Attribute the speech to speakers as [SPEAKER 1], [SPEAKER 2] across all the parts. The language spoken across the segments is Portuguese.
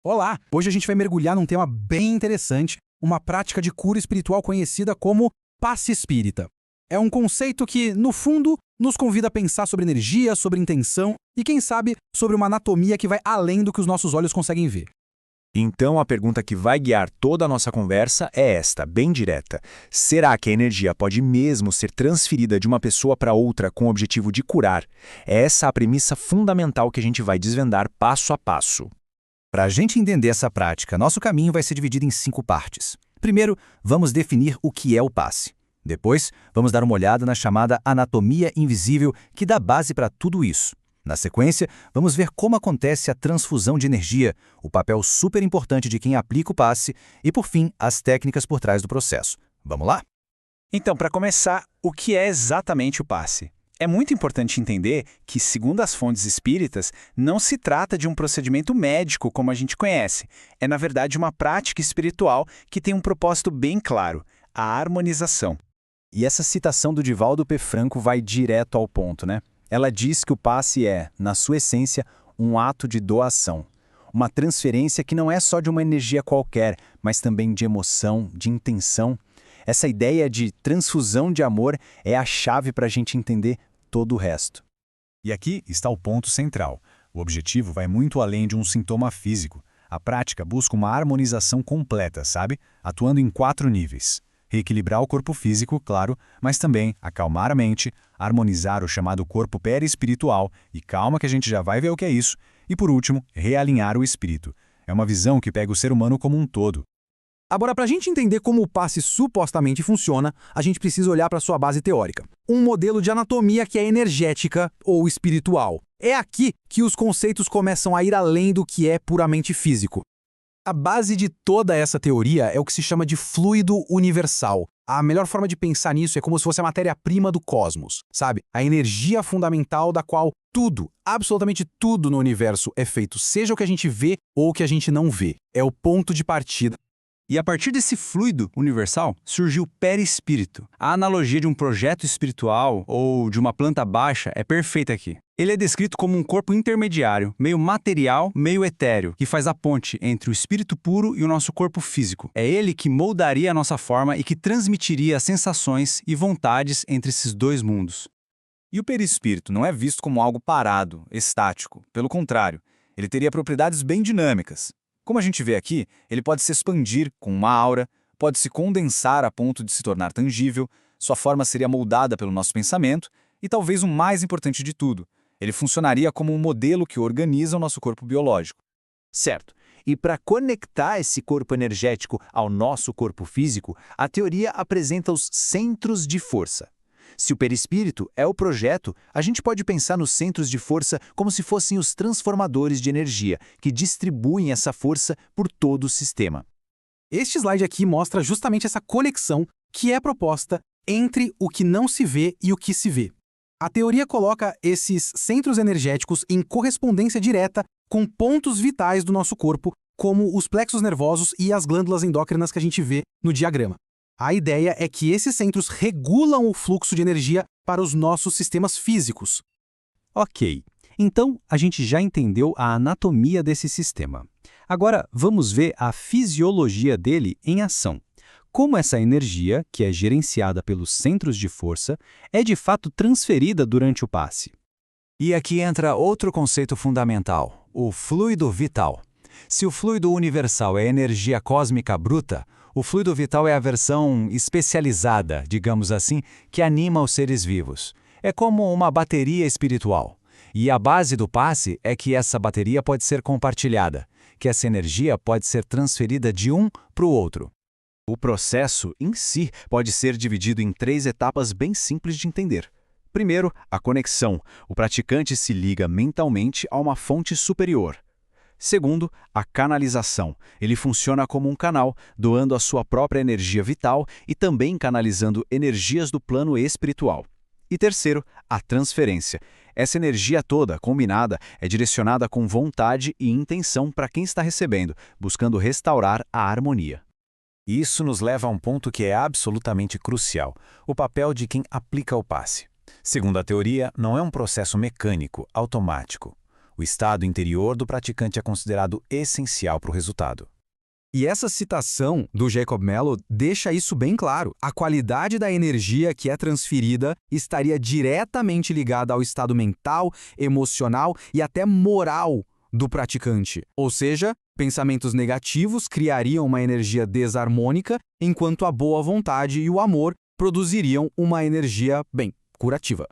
[SPEAKER 1] Olá! Hoje a gente vai mergulhar num tema bem interessante, uma prática de cura espiritual conhecida como passe espírita. É um conceito que, no fundo, nos convida a pensar sobre energia, sobre intenção e, quem sabe, sobre uma anatomia que vai além do que os nossos olhos conseguem ver.
[SPEAKER 2] Então a pergunta que vai guiar toda a nossa conversa é esta, bem direta. Será que a energia pode mesmo ser transferida de uma pessoa para outra com o objetivo de curar? É essa a premissa fundamental que a gente vai desvendar passo a passo.
[SPEAKER 1] Para a gente entender essa prática, nosso caminho vai ser dividido em 5 partes. Primeiro, vamos definir o que é o passe. Depois, vamos dar uma olhada na chamada anatomia invisível, que dá base para tudo isso. Na sequência, vamos ver como acontece a transfusão de energia, o papel super importante de quem aplica o passe e, por fim, as técnicas por trás do processo. Vamos lá?
[SPEAKER 3] Então, para começar, o que é exatamente o passe? É muito importante entender que, segundo as fontes espíritas, não se trata de um procedimento médico como a gente conhece. É, na verdade, uma prática espiritual que tem um propósito bem claro: a harmonização.
[SPEAKER 2] E essa citação do Divaldo P. Franco vai direto ao ponto, né? Ela diz que o passe é, na sua essência, um ato de doação. Uma transferência que não é só de uma energia qualquer, mas também de emoção, de intenção. Essa ideia de transfusão de amor é a chave para a gente entender todo o resto.
[SPEAKER 4] E aqui está o ponto central. O objetivo vai muito além de um sintoma físico. A prática busca uma harmonização completa, sabe? Atuando em 4 níveis. Reequilibrar o corpo físico, claro, mas também acalmar a mente, harmonizar o chamado corpo perispiritual, e calma que a gente já vai ver o que é isso, e por último, realinhar o espírito. É uma visão que pega o ser humano como um todo.
[SPEAKER 1] Agora, para a gente entender como o passe supostamente funciona, a gente precisa olhar para sua base teórica. Um modelo de anatomia que é energética ou espiritual. É aqui que os conceitos começam a ir além do que é puramente físico. A base de toda essa teoria é o que se chama de fluido universal. A melhor forma de pensar nisso é como se fosse a matéria-prima do cosmos, sabe? A energia fundamental da qual tudo, absolutamente tudo no universo é feito, seja o que a gente vê ou o que a gente não vê. É o ponto de partida.
[SPEAKER 3] E a partir desse fluido universal, surgiu o perispírito. A analogia de um projeto espiritual ou de uma planta baixa é perfeita aqui. Ele é descrito como um corpo intermediário, meio material, meio etéreo, que faz a ponte entre o espírito puro e o nosso corpo físico. É ele que moldaria a nossa forma e que transmitiria as sensações e vontades entre esses dois mundos.
[SPEAKER 2] E o perispírito não é visto como algo parado, estático. Pelo contrário, ele teria propriedades bem dinâmicas. Como a gente vê aqui, ele pode se expandir com uma aura, pode se condensar a ponto de se tornar tangível, sua forma seria moldada pelo nosso pensamento e talvez o mais importante de tudo, ele funcionaria como um modelo que organiza o nosso corpo biológico.
[SPEAKER 5] Certo. E para conectar esse corpo energético ao nosso corpo físico, a teoria apresenta os centros de força. Se o perispírito é o projeto, a gente pode pensar nos centros de força como se fossem os transformadores de energia, que distribuem essa força por todo o sistema.
[SPEAKER 1] Este slide aqui mostra justamente essa conexão que é proposta entre o que não se vê e o que se vê. A teoria coloca esses centros energéticos em correspondência direta com pontos vitais do nosso corpo, como os plexos nervosos e as glândulas endócrinas que a gente vê no diagrama. A ideia é que esses centros regulam o fluxo de energia para os nossos sistemas físicos.
[SPEAKER 6] Ok, então a gente já entendeu a anatomia desse sistema. Agora vamos ver a fisiologia dele em ação. Como essa energia, que é gerenciada pelos centros de força, é de fato transferida durante o passe.
[SPEAKER 5] E aqui entra outro conceito fundamental, o fluido vital. Se o fluido universal é energia cósmica bruta, o fluido vital é a versão especializada, digamos assim, que anima os seres vivos. É como uma bateria espiritual. E a base do passe é que essa bateria pode ser compartilhada, que essa energia pode ser transferida de um para o outro.
[SPEAKER 2] O processo, em si, pode ser dividido em 3 etapas bem simples de entender. Primeiro, a conexão. O praticante se liga mentalmente a uma fonte superior. Segundo, a canalização. Ele funciona como um canal, doando a sua própria energia vital e também canalizando energias do plano espiritual. E terceiro, a transferência. Essa energia toda, combinada, é direcionada com vontade e intenção para quem está recebendo, buscando restaurar a harmonia.
[SPEAKER 5] Isso nos leva a um ponto que é absolutamente crucial, o papel de quem aplica o passe. Segundo a teoria, não é um processo mecânico, automático.
[SPEAKER 4] O estado interior do praticante é considerado essencial para o resultado.
[SPEAKER 1] E essa citação do Jacob Mello deixa isso bem claro. A qualidade da energia que é transferida estaria diretamente ligada ao estado mental, emocional e até moral do praticante. Ou seja, pensamentos negativos criariam uma energia desarmônica, enquanto a boa vontade e o amor produziriam uma energia, curativa.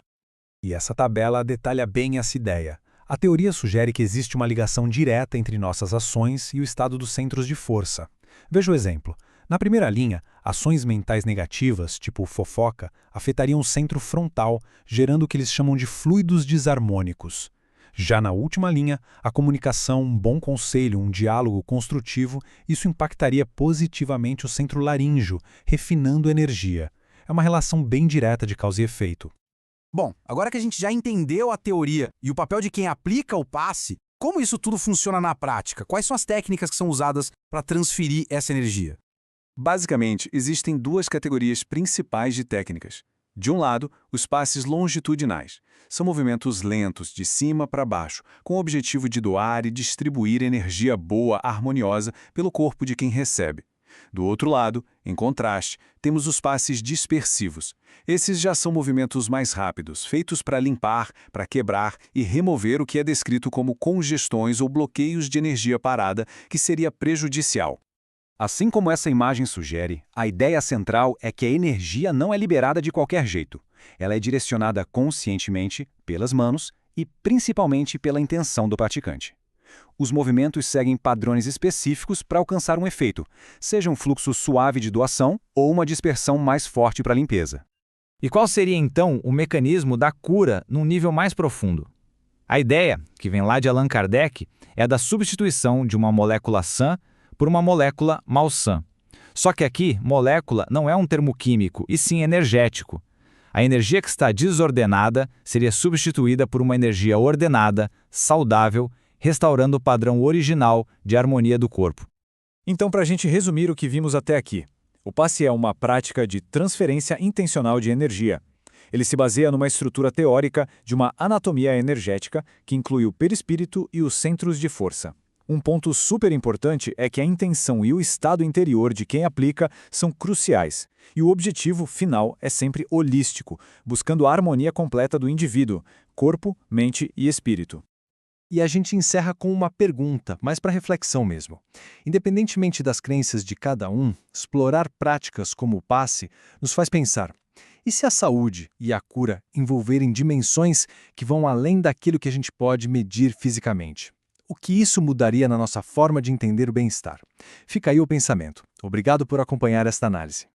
[SPEAKER 4] E essa tabela detalha bem essa ideia. A teoria sugere que existe uma ligação direta entre nossas ações e o estado dos centros de força. Veja o exemplo. Na primeira linha, ações mentais negativas, tipo fofoca, afetariam o centro frontal, gerando o que eles chamam de fluidos desarmônicos. Já na última linha, a comunicação, um bom conselho, um diálogo construtivo, isso impactaria positivamente o centro laríngeo, refinando a energia. É uma relação bem direta de causa e efeito.
[SPEAKER 1] Bom, agora que a gente já entendeu a teoria e o papel de quem aplica o passe, como isso tudo funciona na prática? Quais são as técnicas que são usadas para transferir essa energia?
[SPEAKER 2] Basicamente, existem duas categorias principais de técnicas. De um lado, os passes longitudinais. São movimentos lentos, de cima para baixo, com o objetivo de doar e distribuir energia boa, harmoniosa, pelo corpo de quem recebe. Do outro lado, em contraste, temos os passes dispersivos. Esses já são movimentos mais rápidos, feitos para limpar, para quebrar e remover o que é descrito como congestões ou bloqueios de energia parada, que seria prejudicial. Assim como essa imagem sugere, a ideia central é que a energia não é liberada de qualquer jeito. Ela é direcionada conscientemente pelas mãos e principalmente pela intenção do praticante. Os movimentos seguem padrões específicos para alcançar um efeito, seja um fluxo suave de doação ou uma dispersão mais forte para limpeza.
[SPEAKER 5] E qual seria então o mecanismo da cura num nível mais profundo? A ideia, que vem lá de Allan Kardec, é a da substituição de uma molécula sã por uma molécula malsã. Só que aqui, molécula não é um termo químico, e sim energético. A energia que está desordenada seria substituída por uma energia ordenada, saudável, restaurando o padrão original de harmonia do corpo.
[SPEAKER 3] Então, para a gente resumir o que vimos até aqui, o passe é uma prática de transferência intencional de energia. Ele se baseia numa estrutura teórica de uma anatomia energética que inclui o perispírito e os centros de força. Um ponto super importante é que a intenção e o estado interior de quem aplica são cruciais, e o objetivo final é sempre holístico, buscando a harmonia completa do indivíduo, corpo, mente e espírito.
[SPEAKER 6] E a gente encerra com uma pergunta, mas para reflexão mesmo. Independentemente das crenças de cada um, explorar práticas como o passe nos faz pensar: e se a saúde e a cura envolverem dimensões que vão além daquilo que a gente pode medir fisicamente? O que isso mudaria na nossa forma de entender o bem-estar? Fica aí o pensamento. Obrigado por acompanhar esta análise.